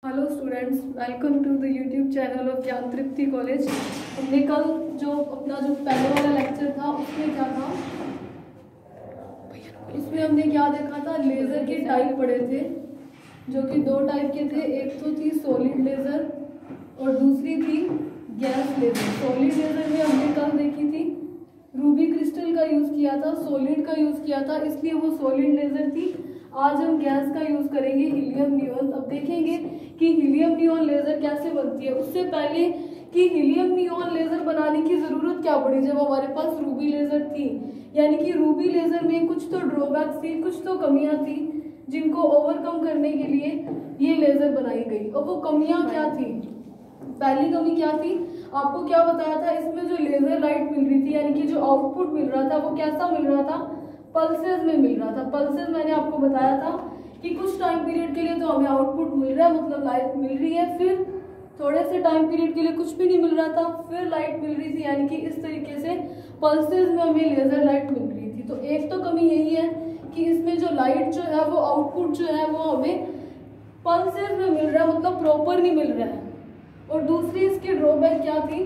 Hello students, welcome to the YouTube channel of Gyan Tripti college. हमने कल जो अपना पहले वाला लेक्चर था उसमें क्या था, उसमें हमने क्या देखा था, लेज़र के टाइप पढ़े थे जो कि दो टाइप के थे। एक तो थी सॉलिड लेज़र और दूसरी थी गैस लेज़र। सॉलिड लेज़र में हमने कल देखी थी रूबी क्रिस्टल का यूज़ किया था, सॉलिड का यूज़ किया था, इसलिए वो सॉलिड लेज़र थी। आज हम गैस का यूज़ करेंगे, हीलियम नियॉन। अब देखेंगे कि हीलियम नियॉन लेज़र कैसे बनती है। उससे पहले कि हीलियम नियॉन लेज़र बनाने की ज़रूरत क्या पड़ी जब हमारे पास रूबी लेज़र थी, यानी कि रूबी लेज़र में कुछ तो ड्रॉबैक्स थी, कुछ तो कमियां थी जिनको ओवरकम करने के लिए ये लेज़र बनाई गई। और वो कमियां क्या थी? पहली कमी क्या थी, आपको क्या बताया था, इसमें जो लेज़र लाइट मिल रही थी यानी कि जो आउटपुट मिल रहा था वो कैसा मिल रहा था, पल्सेस में मिल रहा था। पल्सेस मैंने आपको बताया था कि कुछ टाइम पीरियड के लिए तो हमें आउटपुट मिल रहा है, मतलब लाइट मिल रही है, फिर थोड़े से टाइम पीरियड के लिए कुछ भी नहीं मिल रहा था, फिर लाइट मिल रही थी, यानी कि इस तरीके से पल्सेस में हमें लेज़र लाइट मिल रही थी। तो एक तो कमी यही है कि इसमें जो लाइट जो है वो आउटपुट जो है वो हमें पल्सेस में मिल रहा है, मतलब प्रॉपर नहीं मिल रहा है। और दूसरी इसकी ड्रॉबैक क्या थी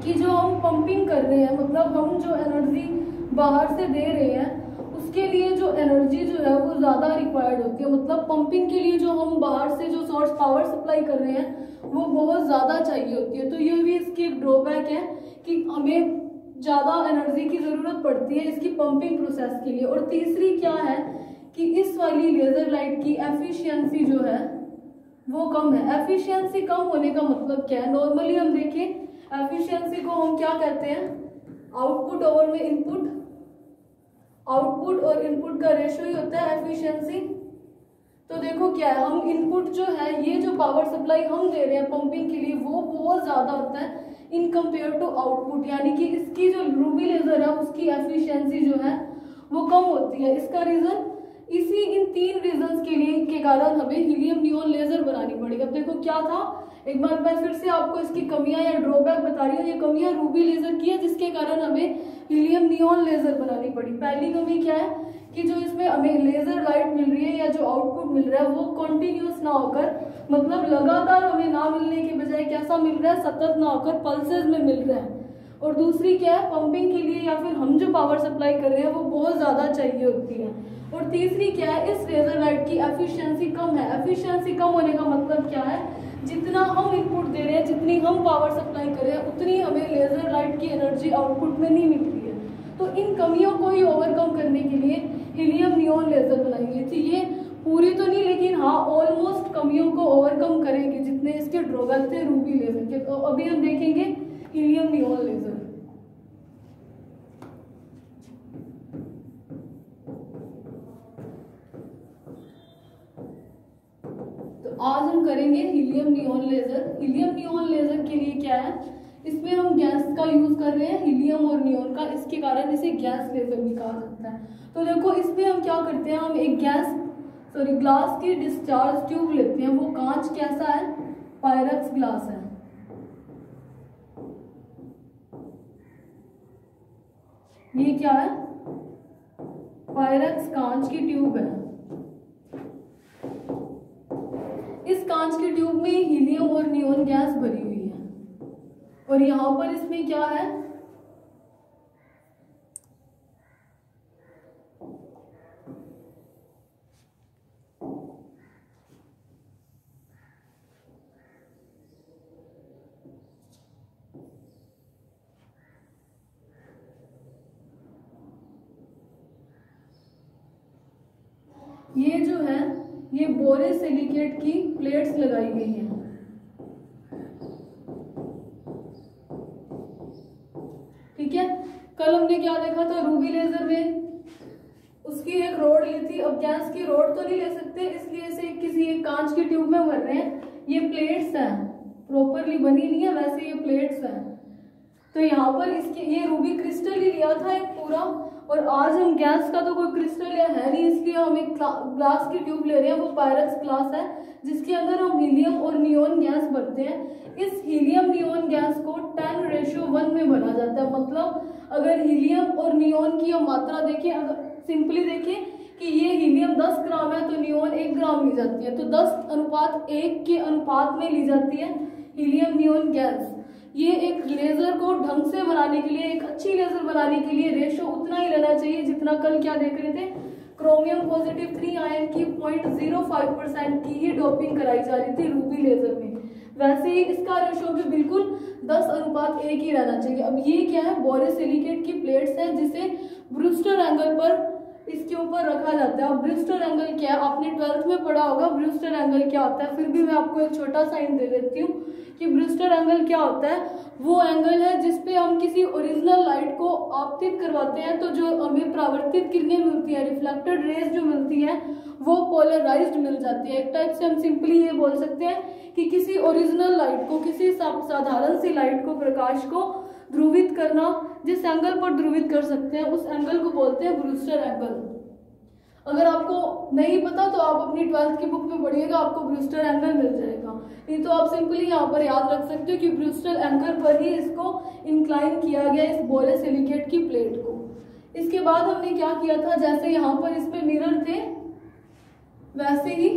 कि जो हम पंपिंग कर रहे हैं, मतलब हम जो एनर्जी बाहर से दे रहे हैं उसके लिए जो एनर्जी जो है वो ज़्यादा रिक्वायर्ड होती है। मतलब पंपिंग के लिए जो हम बाहर से जो सोर्स पावर सप्लाई कर रहे हैं वो बहुत ज़्यादा चाहिए होती है। तो ये भी इसकी एक ड्रॉबैक है कि हमें ज़्यादा एनर्जी की ज़रूरत पड़ती है इसकी पंपिंग प्रोसेस के लिए। और तीसरी क्या है कि इस वाली लेज़र लाइट की एफिशिएंसी जो है वो कम है। एफिशिएंसी कम होने का मतलब क्या है? नॉर्मली हम देखें एफिशिएंसी को हम क्या कहते हैं, आउटपुट ओवर में इनपुट, आउटपुट और इनपुट का रेशियो ही होता है एफिशिएंसी। तो देखो क्या है, हम इनपुट जो है, ये जो पावर सप्लाई हम दे रहे हैं पंपिंग के लिए वो बहुत ज्यादा होता है इन कंपेयर टू आउटपुट, यानी कि इसकी जो रूबी लेजर है उसकी एफिशिएंसी जो है वो कम होती है। इसका रीजन इसी इन तीन रीजंस के लिए के कारण हमें हीलियम नियॉन लेजर बनानी पड़ी। अब देखो क्या था, एक बार मैं फिर से आपको इसकी कमियां या ड्रॉबैक बता रही हूँ। ये कमियां रूबी लेजर की है जिसके कारण हमें हीलियम नियॉन लेजर बनानी पड़ी। पहली कमी क्या है कि जो इसमें हमें लेजर लाइट मिल रही है या जो आउटपुट मिल रहा है वो कॉन्टिन्यूस ना होकर, मतलब लगातार हमें ना मिलने के बजाय कैसा मिल रहा है, सतत ना होकर पल्सेस में मिल रहा है। और दूसरी क्या है, पंपिंग के लिए या फिर हम जो पावर सप्लाई कर रहे हैं वो बहुत ज्यादा चाहिए होती है। और तीसरी क्या है, इस लेजर लाइट की एफिशिएंसी कम है। एफिशिएंसी कम होने का मतलब क्या है, जितना हम इनपुट दे रहे हैं, जितनी हम पावर सप्लाई कर रहे हैं उतनी हमें लेजर लाइट की एनर्जी आउटपुट में नहीं मिल रही है। तो इन कमियों को ही ओवरकम करने के लिए हीलियम नियॉन लेजर बनाई गई थी। ये पूरी तो नहीं, लेकिन हाँ ऑलमोस्ट कमियों को ओवरकम करेंगे जितने इसके ड्रॉबैक थे रूबी लेजर के। तो अभी हम देखेंगे हीलियम नियॉन लेजर। तो आज हम करेंगे helium neon laser. Helium neon laser के लिए क्या है, इसमें हम गैस का यूज कर रहे हैं, हीलियम और नियॉन का, इसके कारण इसे गैस लेजर भी कहा जाता है। तो देखो इसमें हम क्या करते हैं, हम एक ग्लास की डिस्चार्ज ट्यूब लेते हैं। वो कांच कैसा है, पायरेक्स ग्लास है। ये क्या है, पायरेक्स कांच की ट्यूब है। इस कांच की ट्यूब में हीलियम और नियॉन गैस भरी हुई है और यहां पर इसमें क्या है, ये जो है ये बोरोसिलिकेट की प्लेट्स लगाई गई हैं। ठीक है, कल हमने क्या देखा था, रूबी लेजर में उसकी एक रोड ली थी। अब गैस की रोड तो नहीं ले सकते, इसलिए इसे किसी एक कांच की ट्यूब में भर रहे हैं। ये प्लेट्स हैं, प्रॉपरली बनी नहीं है, वैसे ये प्लेट्स हैं। तो यहाँ पर इसके ये रूबी क्रिस्टल ही लिया था एक पूरा, और आज हम गैस का तो कोई क्रिस्टल या है नहीं, इसलिए हम एक ग्लास की ट्यूब ले रहे हैं। वो पायरेक्स ग्लास है जिसके अंदर हम हीलियम और नियॉन गैस भरते हैं। इस हीलियम नियॉन गैस को 10:1 में भरा जाता है। मतलब अगर हीलियम और नियॉन की हम मात्रा देखें, अगर सिंपली देखें कि कि ये हीलियम 10 ग्राम है तो नियोन 1 ग्राम ली जाती है, तो 10:1 के अनुपात में ली जाती है हीलियम नियोन गैस। ये एक लेजर को ढंग से बनाने के लिए, एक अच्छी लेजर बनाने के लिए रेशो उतना ही लेना चाहिए जितना कल क्या देख रहे थे, क्रोमियम पॉजिटिव 3 आयन की 0.05% की ही डोपिंग कराई जा रही थी रूबी लेजर में। वैसे ही इसका रेशो भी बिल्कुल 10:1 ही रहना चाहिए। अब ये क्या है, बोरोसिलिकेट की प्लेट्स है जिसे ब्रूस्टर एंगल पर इसके ऊपर रखा जाता है। अब ब्रूस्टर एंगल क्या है, आपने 12th में पढ़ा होगा ब्रूस्टर एंगल क्या होता है, फिर भी मैं आपको एक छोटा सा हिंट दे देती हूँ कि ब्रूस्टर एंगल क्या होता है। वो एंगल है जिसपे हम किसी ओरिजिनल लाइट को आपतित करवाते हैं तो जो हमें परावर्तित किरणें मिलती है, रिफ्लेक्टेड रेज जो मिलती है वो पोलराइज्ड मिल जाती है। एक टाइप से हम सिंपली ये बोल सकते हैं कि किसी ओरिजिनल लाइट को, किसी साधारण सी लाइट को, प्रकाश को ध्रुवित करना, जिस एंगल पर ध्रुवित कर सकते हैं उस एंगल को बोलते हैं ब्रूस्टर एंगल। अगर आपको नहीं पता तो आप अपनी 12th की बुक में पढ़िएगा, आपको ब्रूस्टर एंगल मिल जाएगा। नहीं तो आप सिंपली यहाँ पर याद रख सकते हो कि ब्रूस्टर एंगल पर ही इसको इंक्लाइन किया गया, इस बोरोसिलिकेट की प्लेट को। इसके बाद हमने क्या किया था, जैसे यहाँ पर इसमें मिरर थे वैसे ही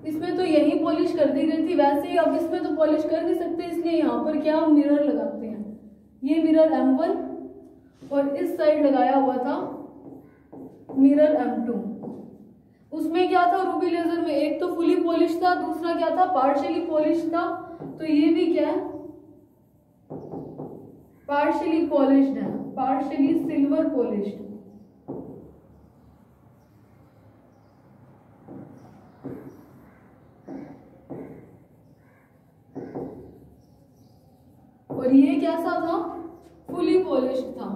इसमें तो यही पॉलिश कर दी गई थी, वैसे ही अब इसमें तो पॉलिश कर नहीं सकते, इसलिए यहाँ पर क्या हम मिरर लगाते हैं। ये मिरर M1 और इस साइड लगाया हुआ था मिरर M2। उसमें क्या था, रूबी लेजर में एक तो फुली पॉलिश था, दूसरा क्या था, पार्शियली पॉलिश था। तो ये भी क्या है, पार्शियली पॉलिश्ड है, पार्शियली सिल्वर पॉलिश्ड। और ये कैसा था, फुली पॉलिश्ड था।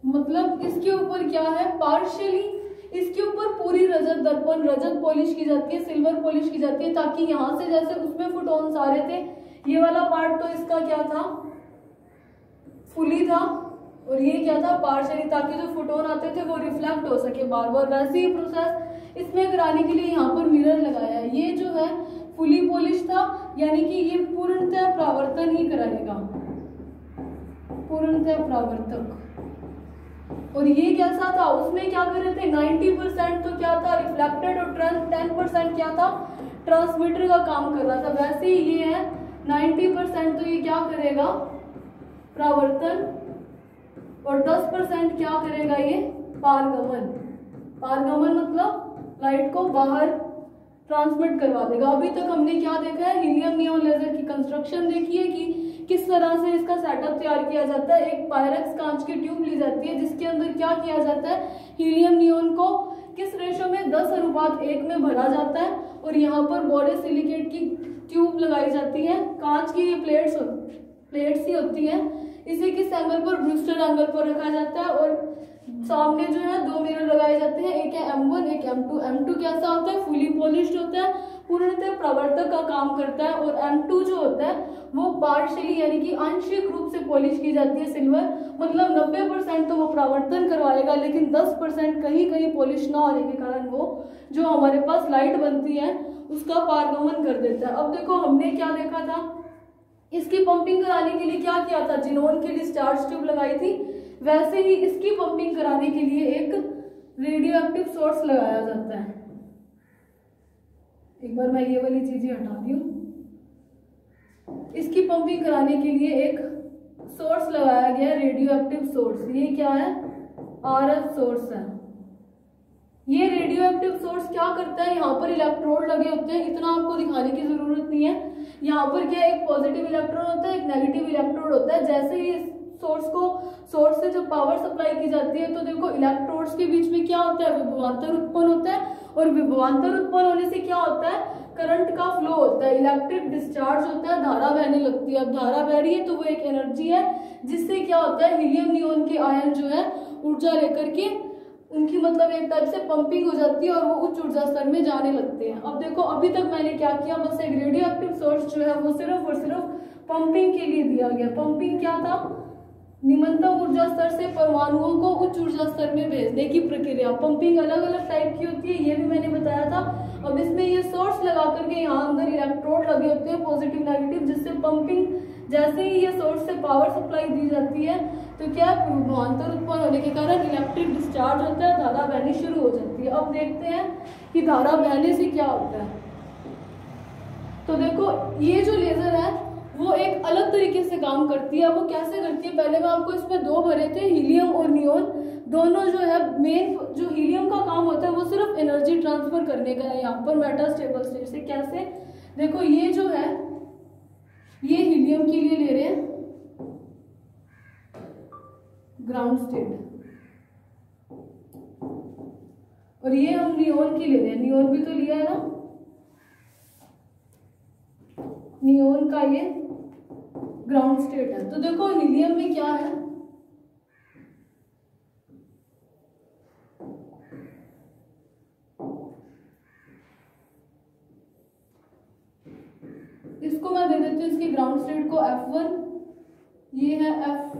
मतलब इसके ऊपर क्या है, पार्शियली इसके ऊपर पूरी रजत दर्पण, रजत पॉलिश की जाती है, सिल्वर पॉलिश की जाती है, ताकि यहाँ से जैसे उसमें फोटॉन्स आ रहे थे, ये वाला पार्ट तो इसका क्या था, फुली था, और ये क्या था, पार्शियली, ताकि जो फोटोन आते थे वो रिफ्लेक्ट हो सके बार बार। वैसे ही प्रोसेस इसमें कराने के लिए यहाँ पर मिरर लगाया है। ये जो है फुली पॉलिश था, यानी कि ये पूर्णतः परावर्तन ही कराएगा, पूर्णतः परावर्तक। और ये कैसा था, उसमें क्या कर रहे थे, 90% तो क्या था, रिफ्लेक्टेड, और 10% क्या था, ट्रांसमीटर का काम कर रहा था। वैसे ही ये है 90%, तो ये क्या करेगा, परावर्तन, और 10% क्या करेगा, ये पारगमन। पारगमन मतलब लाइट को बाहर ट्रांसमिट करवा देगा। अभी तक हमने क्या देखा है, हीलियम नियॉन लेजर की कंस्ट्रक्शन देखी है कि किस तरह से इसका सेटअप तैयार किया जाता है। एक पायरेक्स कांच की ट्यूब ली जाती है जिसके अंदर क्या किया जाता है, हीलियम नियॉन को किस रेशो में, 10:1 में भरा जाता है, और यहाँ पर बोरोसिलिकेट की ट्यूब लगाई जाती है। कांच की ये प्लेट्स ही होती है। इसे किस एंगल पर, ब्रूस्टर एंगल पर रखा जाता है, और सामने जो है 2 मिरर लगाए जाते हैं, एक है M1 एक M2। M2 कैसा होता है, फुली पॉलिश्ड होता है, पूर्णतः परावर्तक का काम करता है, और M2 जो होता है वो पार्शियली यानी कि आंशिक रूप से पॉलिश की जाती है, सिल्वर। मतलब 90% तो वो परावर्तन करवाएगा, लेकिन 10% कहीं कहीं पॉलिश ना होने के कारण वो जो हमारे पास लाइट बनती है उसका पारगमन कर देता है। अब देखो हमने क्या देखा था, इसकी पंपिंग कराने के लिए क्या किया था, जिनोन की डिस्चार्ज ट्यूब लगाई थी। वैसे ही इसकी पंपिंग कराने के लिए एक रेडियो एक्टिव सोर्स लगाया जाता है। एक बार मैं ये वाली चीजें हटा दी हूँ। इसकी पंपिंग कराने के लिए एक सोर्स लगाया गया, रेडियो एक्टिव सोर्स। ये क्या है, RF सोर्स है। ये रेडियो एक्टिव सोर्स क्या करता है, यहाँ पर इलेक्ट्रोड लगे होते हैं, इतना आपको दिखाने की जरूरत नहीं है। यहाँ पर क्या, एक पॉजिटिव इलेक्ट्रॉन होता है, एक नेगेटिव इलेक्ट्रोड होता है। जैसे ही सोर्स से जब पावर सप्लाई की जाती है तो देखो इलेक्ट्रोड्स के बीच में क्या होता है, विभवांतर उत्पन्न होता है, और विभवांतर उत्पन्न होने से क्या होता है, करंट का फ्लो होता है, इलेक्ट्रिक डिस्चार्ज होता है, धारा बहने लगती है। अब धारा बह रही है तो वो एक एनर्जी है, जिससे क्या होता है, हीलियम नियॉन के आयन जो है ऊर्जा लेकर के उनकी मतलब एक टाइप से पंपिंग हो जाती है और वो उच्च ऊर्जा स्तर में जाने लगते हैं। अब देखो अभी तक मैंने क्या किया, बस एक रेडियो एक्टिव सोर्स जो है वो सिर्फ और सिर्फ पंपिंग के लिए दिया गया। पंपिंग क्या था, निम्नतम ऊर्जा स्तर से परमाणुओं को उच्च ऊर्जा स्तर में भेजने की प्रक्रिया। पंपिंग अलग अलग टाइप की होती है, ये भी मैंने बताया था। अब इसमें ये सोर्स लगा करके यहाँ अंदर इलेक्ट्रोड लगे होते हैं पॉजिटिव नेगेटिव, जिससे पंपिंग जैसे ही ये सोर्स से पावर सप्लाई दी जाती है तो क्या विभवांतर उत्पन्न होने के कारण इलेक्ट्रिक डिस्चार्ज होता है, धारा बहनी शुरू हो जाती है। अब देखते हैं कि धारा बहने से क्या होता है। तो देखो ये जो लेजर है वो एक अलग तरीके से काम करती है। वो कैसे करती है, पहले मैं आपको इसमें दो भरे थे, हीलियम और नियोन। दोनों जो है मेन जो हीलियम का काम होता है वो सिर्फ एनर्जी ट्रांसफर करने का है यहाँ पर मेटास्टेबल स्टेट से। कैसे, देखो ये जो है ये हीलियम के लिए ले रहे हैं ग्राउंड स्टेट, और ये हम नियोन की ले रहे हैं। नियोन भी तो लिया है ना, नियोन का ये ग्राउंड स्टेट है। तो देखो हीलियम में क्या है, इसको मैं दे देती हूँ इसके ग्राउंड स्टेट को F1, ये है F,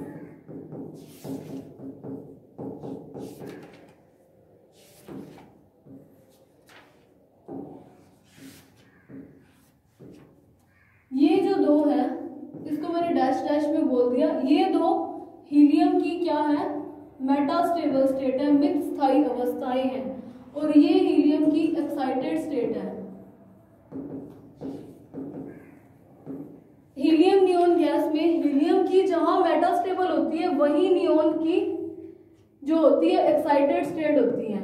ये जो दो है इसको मैंने डैश डैश में बोल दिया। ये दो हीलियम की क्या है, मेटास्टेबल स्टेट है, मित स्थायी अवस्थाएं हैं, और ये हीलियम की एक्साइटेड स्टेट है। हीलियम नियोन गैस में हीलियम की जहां मेटास्टेबल होती है वही नियोन की जो होती है एक्साइटेड स्टेट होती है,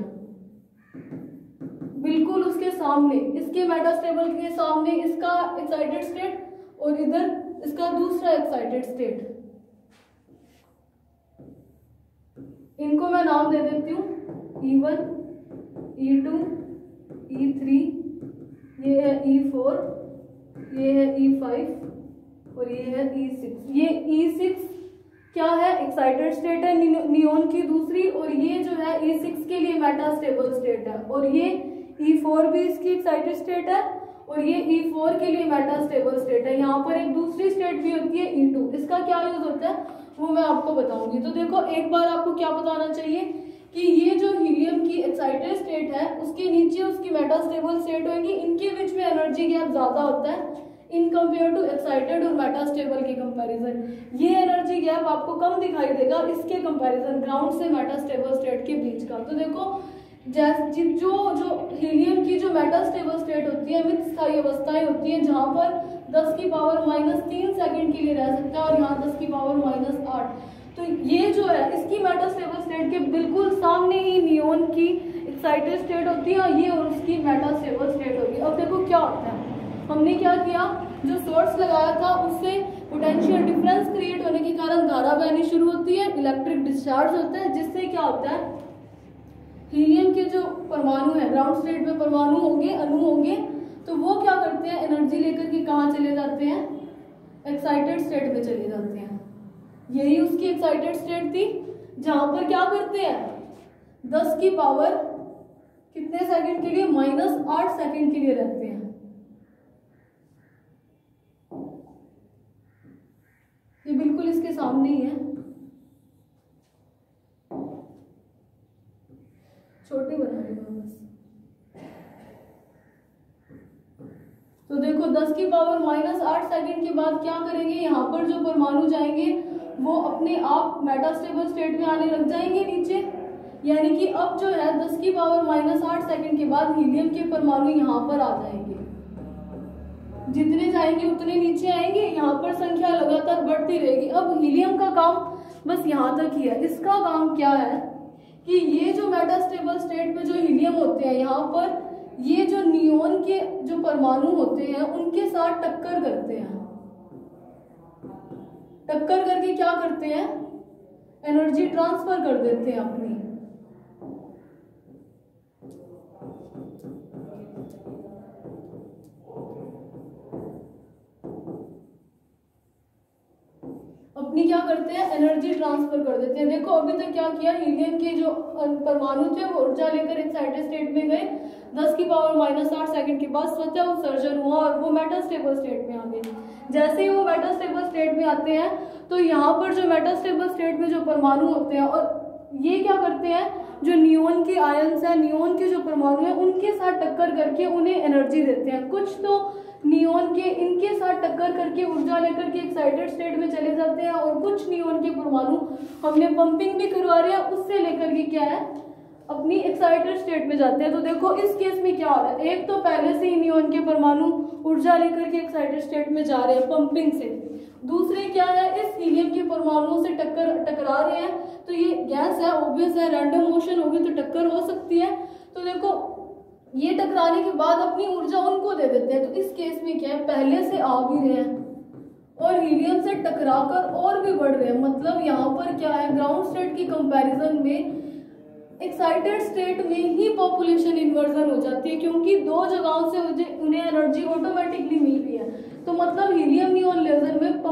बिल्कुल उसके सामने, इसके मेटास्टेबल के सामने इसका एक्साइटेड स्टेट और इधर इसका दूसरा एक्साइटेड स्टेट। इनको मैं नाम दे देती हूँ E1, E2, E3, ये है E4, ये है E5 और ये है E6। ये E6 क्या है, एक्साइटेड स्टेट है नियोन की दूसरी, और ये जो है E6 के लिए मेटास्टेबल स्टेट है, और ये E4 भी इसकी एक्साइटेड स्टेट है, और ये E4 के लिए मेटास्टेबल स्टेट है। यहाँ पर एक दूसरी स्टेट भी होती है E2, इसका क्या यूज होता है वो मैं आपको बताऊंगी। तो देखो एक बार आपको क्या बताना चाहिए कि ये जो हीलियम की एक्साइटेड स्टेट है उसके नीचे उसकी मेटास्टेबल स्टेट होगी, इनके बीच में एनर्जी गैप ज्यादा होता है इन कंपेयर टू एक्साइटेड और मेटास्टेबल के कंपैरिजन। ये एनर्जी गैप आपको कम दिखाई देगा इसके कंपैरिजन ग्राउंड से मेटास्टेबल स्टेट के बीच का। तो देखो जैसे जो हीलियम की जो मेटास्टेबल स्टेट होती है, मित स्थायी अवस्थाएं होती है, जहां पर 10 की पावर -3 सेकंड के लिए रह सकता है, और यहाँ 10 की पावर -8। तो ये जो है इसकी मेटास्टेबल स्टेट के बिल्कुल सामने ही नियोन की एक्साइटेड स्टेट होती है, और ये और उसकी मेटास्टेबल स्टेट होगी। अब देखो क्या होता है, हमने क्या किया, जो सोर्स लगाया था उससे पोटेंशियल डिफरेंस क्रिएट होने के कारण धारा बहनी शुरू होती है, इलेक्ट्रिक डिस्चार्ज होता है, जिससे क्या होता है हीलियम के जो परमाणु है ग्राउंड स्टेट में परमाणु होंगे, अणु होंगे, तो वो क्या करते हैं एनर्जी लेकर के कहाँ चले जाते हैं, एक्साइटेड स्टेट में चले जाते हैं। यही उसकी एक्साइटेड स्टेट थी जहां पर क्या करते हैं 10 की पावर कितने सेकंड के लिए, -8 सेकंड के लिए रहते हैं। ये बिल्कुल इसके सामने ही है, छोटी बना रही हूँ बस। तो देखो 10 की पावर -8 सेकंड के बाद क्या करेंगे, यहाँ पर जो परमाणु जाएंगे वो अपने आप मेटास्टेबल स्टेट में आने लग जाएंगे नीचे, यानी कि अब जो है 10 की पावर -8 सेकंड के बाद हीलियम के परमाणु यहाँ पर आ जाएंगे। जितने जाएंगे उतने नीचे आएंगे, यहाँ पर संख्या लगातार बढ़ती रहेगी। अब हीलियम का काम बस यहाँ तक ही है। इसका काम क्या है कि ये जो मेटास्टेबल स्टेट में जो हीलियम होते हैं, यहाँ पर ये जो नियोन के जो परमाणु होते हैं उनके साथ टक्कर करते हैं। टक्कर करके क्या करते हैं, एनर्जी ट्रांसफर कर देते हैं अपनी। क्या करते हैं, एनर्जी ट्रांसफर कर देते हैं। देखो अभी तक क्या किया, हीलियम के जो परमाणु थे वो ऊर्जा लेकर एक्साइटेड स्टेट में गए, 10 की पावर -8 सेकंड के बाद स्वतः उत्सर्जन हुआ और वो मेटास्टेबल स्टेट में आ गए। जैसे ही वो मेटास्टेबल स्टेट में आते हैं तो यहाँ पर जो मेटास्टेबल स्टेट में जो परमाणु होते हैं और ये क्या करते हैं, जो नियोन के आयन्स हैं, नियोन के जो परमाणु हैं उनके साथ टक्कर करके उन्हें एनर्जी देते हैं। कुछ तो नियोन के इनके साथ टक्कर करके ऊर्जा लेकर के एक्साइटेड स्टेट में चले जाते हैं, और कुछ नियोन के परमाणु हमने पंपिंग भी करवा रहे हैं उससे लेकर के क्या है अपनी एक्साइटेड स्टेट में जाते हैं। तो देखो इस केस में क्या हो रहा है, एक तो पहले से ही नियोन के परमाणु ऊर्जा लेकर के एक्साइटेड स्टेट में जा रहे हैं पंपिंग से, दूसरे क्या है इस हीलियम के परमाणुओं से टकरा रहे हैं। तो ये गैस है, ऑब्वियस है, रैंडम मोशन होगी तो टक्कर हो सकती है। तो देखो ये टकराने के बाद अपनी ऊर्जा उनको दे देते हैं। तो इस केस में क्या है, पहले से आ भी रहे हैं और हीलियम से टकराकर और भी बढ़ रहे हैं। मतलब यहाँ पर क्या है, ग्राउंड स्टेट की कंपैरिजन में एक्साइटेड स्टेट में ही पॉपुलेशन इन्वर्जन हो जाती है, क्योंकि दो जगहों से उन्हें एनर्जी ऑटोमेटिकली मिल रही है। तो मतलब हीलियम नियॉन लेजर में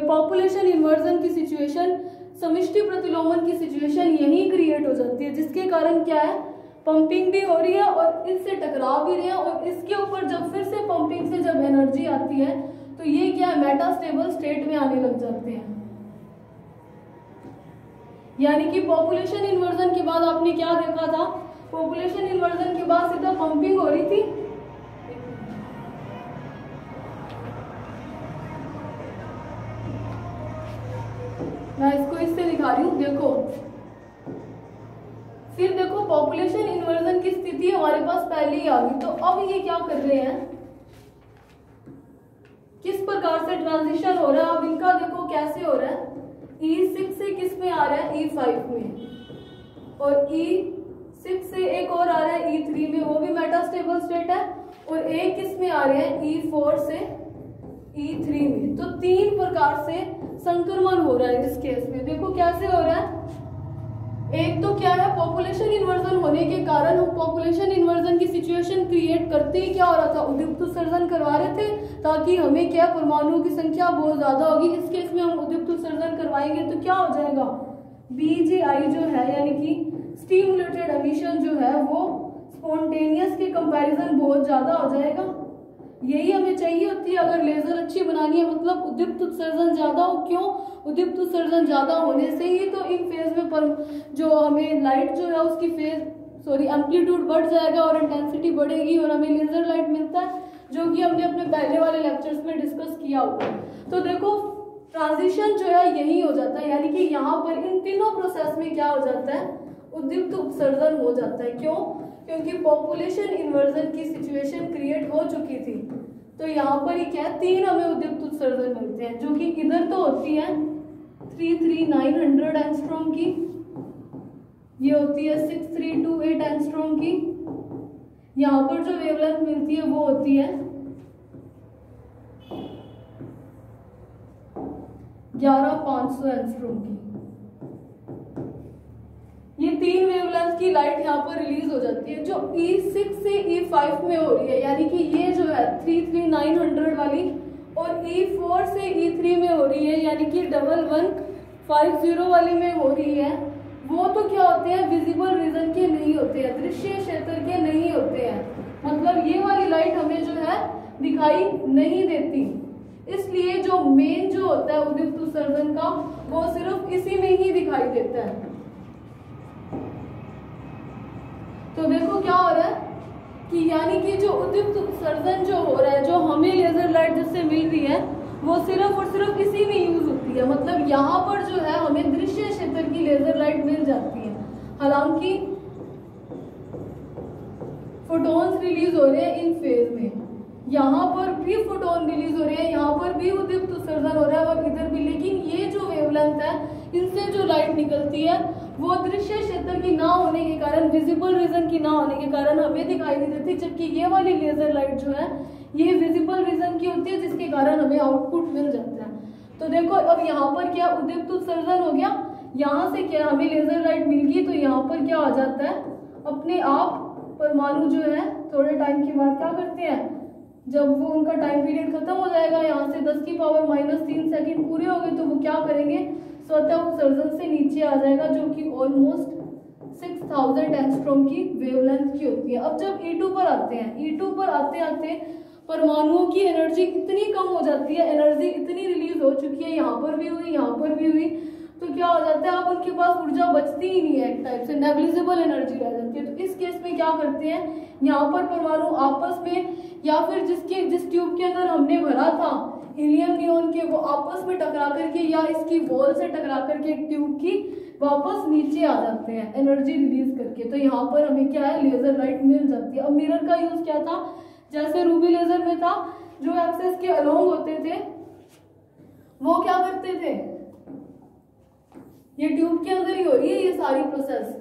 पॉपुलेशन इन्वर्जन की सिचुएशन, समष्टि प्रतिलोमन की सिचुएशन यही क्रिएट हो जाती है, जिसके कारण क्या है पंपिंग भी हो रही है और इससे टकरा भी रहे हैं। और इसके ऊपर जब फिर से पंपिंग से जब एनर्जी आती है तो ये क्या है मेटास्टेबल स्टेट में आने लग जाते हैं। यानी कि पॉपुलेशन इन्वर्जन के बाद आपने क्या देखा था, पॉपुलेशन इन्वर्जन के बाद सीधा पंपिंग हो रही थी, मैं इसको इससे दिखा रही हूं, देखो फिर देखो पॉपुलेशन इन्वर्जन की स्थिति हमारे पास पहले ही आ गई। तो अब ये क्या कर रहे हैं, किस प्रकार से ट्रांजिशन हो रहा है, अब इनका देखो कैसे हो रहा है। E6 से किस में आ रहा है, E5 में, और E6 से एक और आ रहा है E3 में, वो भी मेटास्टेबल स्टेट है, और एक किस में आ रहे हैं E4 से E3 में। तो तीन प्रकार से संक्रमण हो रहा है इस केस में। देखो कैसे हो रहा है, एक तो क्या है पॉपुलेशन इन्वर्जन होने के कारण हम पॉपुलेशन इन्वर्जन की सिचुएशन क्रिएट करते ही क्या हो रहा था, उद्दीप्त उत्सर्जन करवा रहे थे ताकि हमें क्या परमाणुओं की संख्या बहुत ज्यादा होगी। इस केस में हम उद्दीप्त उत्सर्जन करवाएंगे तो क्या हो जाएगा, BGI जो है यानी कि स्टिमुलेटेड एमिशन जो है वो स्पॉन्टेनियस के कंपैरिजन बहुत ज्यादा हो जाएगा। यही हमें चाहिए होती है अगर लेजर अच्छी बनानी है, मतलब उद्दीप्त उत्सर्जन ज्यादा हो। क्यों, उद्दीप्त उत्सर्जन ज्यादा होने से ही तो इन फेज में पर जो हमें लाइट जो है उसकी एम्पलीट्यूड बढ़ जाएगा और इंटेंसिटी बढ़ेगी और हमें लेजर लाइट मिलता है, जो कि हमने अपने पहले वाले लेक्चर्स में डिस्कस किया हुआ। तो देखो ट्रांजिशन जो है यही हो जाता है, यानी कि यहाँ पर इन तीनों प्रोसेस में क्या हो जाता है, उद्दीप्त उत्सर्जन हो जाता है। क्यों, क्योंकि पॉपुलेशन इन्वर्जन की सिचुएशन क्रिएट हो चुकी थी। तो यहाँ पर ही क्या है, तीन हमें उद्दीप्त उत्सर्जन मिलते हैं, जो कि इधर तो होती है 33900 एंगस्ट्रॉम की, ये होती है 6328 एंगस्ट्रॉम की। यहाँ पर जो वेवलेंथ मिलती है वो होती है 11500 एंगस्ट्रॉम की। ये तीन वेवलेंथ की लाइट यहाँ पर रिलीज हो जाती है, जो E6 से E5 में हो रही है, यानी कि ये जो है 33900 वाली, और E4 से E3 में हो रही है, यानी कि 1150 वाली में हो रही है। वो तो क्या होते हैं, विजिबल रीजन के नहीं होते हैं, दृश्य क्षेत्र के नहीं होते हैं, मतलब ये वाली लाइट हमें जो है दिखाई नहीं देती। इसलिए जो मेन जो होता है उद्दीप्त उत्सर्जन का, वो सिर्फ इसी में ही दिखाई देता है। तो देखो क्या हो रहा है कि यानी कि जो उद्दीप्त उत्सर्जन जो हो रहा है, जो हमें लेजर लाइट जिससे मिल रही है, वो सिर्फ और सिर्फ इसी में यूज होती है। मतलब यहाँ पर जो है हमें दृश्य क्षेत्र की लेजर लाइट मिल जाती है, हालांकि फोटॉन्स रिलीज हो रहे हैं इन फेज में, यहाँ पर भी फोटोन रिलीज हो रहे हैं, यहाँ पर भी उद्दीप्त उत्सर्जन हो रहा है और इधर भी। लेकिन ये जो वेवलेंथ है, इनसे जो लाइट निकलती है वो दृश्य क्षेत्र की ना होने के कारण, विजिबल रीजन की ना होने के कारण हमें दिखाई नहीं देती, जबकि ये वाली लेजर लाइट जो है ये विजिबल रीजन की होती है, जिसके कारण हमें आउटपुट मिल जाता है। तो देखो अब यहाँ पर क्या उद्दीप्त उत्सर्जन हो गया, यहाँ से क्या हमें लेजर लाइट मिल गई, तो यहाँ पर क्या आ जाता है, अपने आप परमाणु जो है थोड़े टाइम के बाद क्या करते हैं, जब वो उनका टाइम पीरियड खत्म हो जाएगा, यहाँ से 10⁻³ सेकंड पूरे हो गए, तो वो क्या करेंगे, स्वतः उत्सर्जन से नीचे आ जाएगा, जो कि ऑलमोस्ट 6000 एंगस्ट्रॉम की वेवलेंथ की होती है। अब जब E2 पर आते हैं, E2 पर आते आते परमाणुओं की एनर्जी इतनी कम हो जाती है, एनर्जी इतनी रिलीज हो चुकी है, यहाँ पर भी हुई, यहाँ पर भी हुई, तो क्या हो जाता है, अब उनके पास ऊर्जा बचती ही नहीं है, एक टाइप से नेग्लिजिबल एनर्जी रह जाती है। तो इस केस में क्या करते हैं, यहाँ पर परमाणु आपस में या फिर जिस ट्यूब के अंदर हमने भरा था हीलियम नियोन के, वो आपस में टकरा करके या इसकी वॉल से टकरा करके ट्यूब की वापस नीचे आ जाते हैं एनर्जी रिलीज करके। तो यहाँ पर हमें क्या है, लेजर लाइट मिल जाती है। अब मिरर का यूज क्या था, जैसे रूबी लेजर में था, जो एक्सेस के अलोंग होते थे वो क्या करते थे, ये ट्यूब के अंदर ही हो रही है ये सारी प्रोसेस,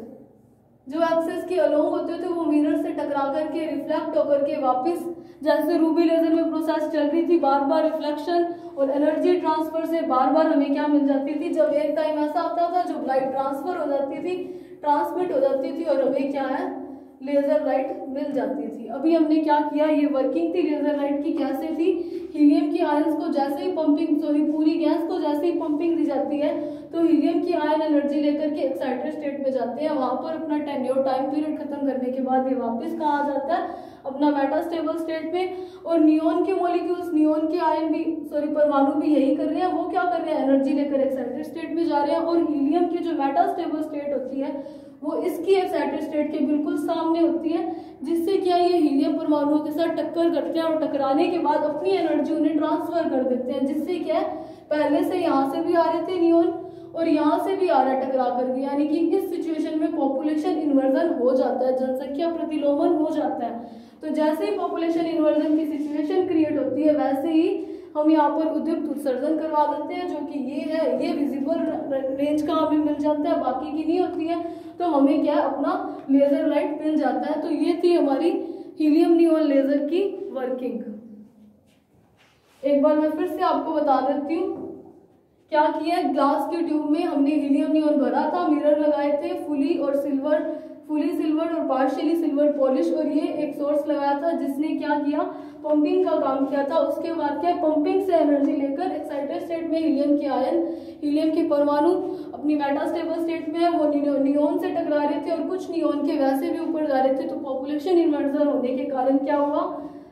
जो एक्सेस के अलोंग होते थे वो मिरर से टकरा करके रिफ्लेक्ट होकर के वापस, जैसे रूबी लेजर में प्रोसेस चल रही थी, बार बार रिफ्लेक्शन और एनर्जी ट्रांसफर से बार बार हमें क्या मिल जाती थी, जब एक टाइम ऐसा आता था जब लाइट ट्रांसफर हो जाती थी, ट्रांसमिट हो जाती थी और हमें क्या है, लेजर लाइट मिल जाती थी। अभी हमने क्या किया, ये वर्किंग थी लेजर लाइट की, कैसे थी, हीलियम की आयंस को जैसे ही पंपिंग, पूरी गैस को जैसे ही पंपिंग दी जाती है तो हीलियम की आयन एनर्जी लेकर के एक्साइटेड स्टेट में जाते हैं, वहां पर अपना टेन्योर टाइम पीरियड खत्म करने के बाद ये वापस कहाँ आ जाता है, अपना मेटास्टेबल स्टेट में। और नियोन के मॉलिक्यूल्स, नियोन के आयन भी, परमाणु भी यही कर रहे हैं, वो क्या कर रहे हैं, एनर्जी लेकर एक्साइटेड स्टेट में जा रहे हैं। और हीलियम की जो मेटास्टेबल स्टेट होती है वो इसकी एक्साइटेड स्टेट के बिल्कुल सामने होती है, जिससे क्या ये हीलियम परमाणुओं के साथ टक्कर करते हैं और टकराने के बाद अपनी एनर्जी उन्हें ट्रांसफर कर देते हैं, जिससे क्या है, पहले से यहाँ से भी आ रहे थे नियोन और यहाँ से भी आ रहा है टकरा करके, यानी कि इस सिचुएशन में पॉपुलेशन इन्वर्जन हो जाता है, जनसंख्या प्रतिलोमन हो जाता है। तो जैसे ही पॉपुलेशन इन्वर्जन की सिचुएशन क्रिएट होती है वैसे ही हम यहाँ पर उद्दीप्त उत्सर्जन करवा देते हैं, जो कि ये है, ये विजिबल रेंज का हमें मिल जाता है, बाकी की नहीं होती है, तो हमें क्या है, अपना लेजर लाइट मिल जाता है। तो ये थी हमारी हीलियम नियोन लेजर की वर्किंग। एक बार मैं फिर से आपको बता देती हूँ क्या किया। ग्लास के ट्यूब में हमने हीलियम नियोन भरा था, मिरर लगाए थे, फुली सिल्वर और पार्शियली सिल्वर पॉलिश, और ये एक सोर्स लगाया था जिसने क्या किया, पंपिंग का काम किया था। उसके बाद क्या, पंपिंग से एनर्जी लेकर एक्साइटेड स्टेट में हीलियम के आयन, हीलियम के परमाणु अपनी मेटास्टेबल स्टेट में है, वो नियोन से टकरा रहे थे और कुछ नियोन के वैसे भी ऊपर जा रहे थे। तो पॉपुलेशन इन्वर्जन होने के कारण क्या हुआ,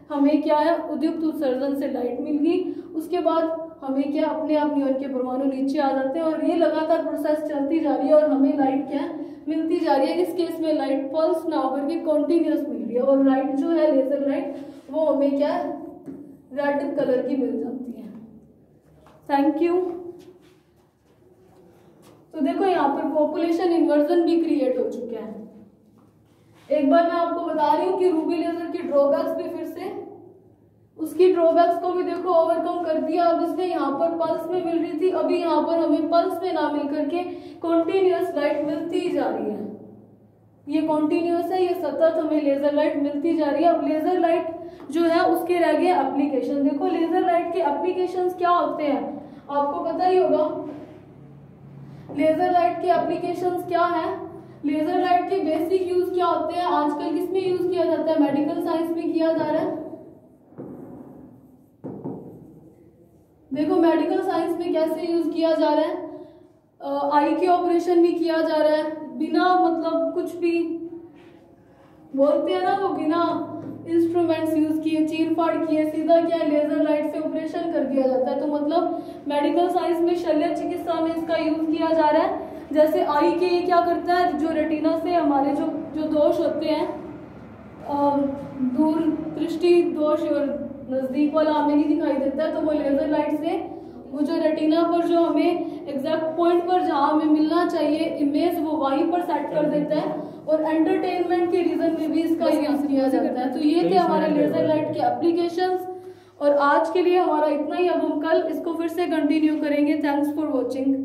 हमें क्या है, उद्दीप्त उत्सर्जन से लाइट मिल गई। उसके बाद हमें क्या, अपने आप नियोन के परमाणु नीचे आ जाते हैं और ये लगातार प्रोसेस चलती जा रही है और हमें लाइट क्या मिलती जा रही है। इस केस में लाइट पल्स ना होकर के कॉन्टिन्यूस मिल रही है और लाइट जो है, लेजर लाइट, वो हमें क्या, रेड कलर की मिल जाती है। Thank you. तो देखो यहाँ पर पॉपुलेशन इन्वर्जन भी क्रिएट हो चुका है। एक बार मैं आपको बता रही हूँ कि रूबी लेजर की ड्रॉबैक्स भी फिर से, उसकी ड्रॉबैक्स को भी देखो ओवरकम कर दिया। अब इसमें यहाँ पर पल्स में मिल रही थी, अभी यहाँ पर हमें पल्स में ना मिल करके कॉन्टिन्यूस लाइट मिलती ही जा रही है। ये कॉन्टिन्यूस है, ये सतत हमें लेजर लाइट मिलती जा रही है। अब लेजर लाइट जो है उसके रह गए एप्लीकेशन। देखो लेजर लाइट के एप्लीकेशंस क्या होते हैं, आपको पता ही होगा। लेजर लाइट के एप्लीकेशंस क्या है, लेजर लाइट के बेसिक यूज क्या होते हैं, आजकल किसमें यूज किया जाता है, मेडिकल साइंस में किया जा रहा है। देखो मेडिकल साइंस में कैसे यूज किया जा रहा है, आई के ऑपरेशन भी किया जा रहा है, बिना मतलब कुछ भी बोलते हैं ना, वो बिना इंस्ट्रूमेंट्स यूज किए, चीर फाड़ किए, सीधा क्या लेजर लाइट से ऑपरेशन कर दिया जाता है। तो मतलब मेडिकल साइंस में शल्य चिकित्सा में इसका यूज किया जा रहा है। जैसे आई के ये क्या करता है, जो रेटिना से हमारे जो दोष होते हैं, दूर दृष्टि दोष और नजदीक वाला हमें नहीं दिखाई देता है, तो वो लेजर लाइट से वो जो रेटिना पर जो हमें एग्जैक्ट पॉइंट पर जहाँ हमें मिलना चाहिए इमेज, वो वहीं पर सेट कर देता है। और एंटरटेनमेंट के रीजन में भी इसका यूज किया जाता है। तो ये थे हमारे लेजर लाइट के एप्लीकेशंस, और आज के लिए हमारा इतना ही। अब हम कल इसको फिर से कंटिन्यू करेंगे। Thanks for watching.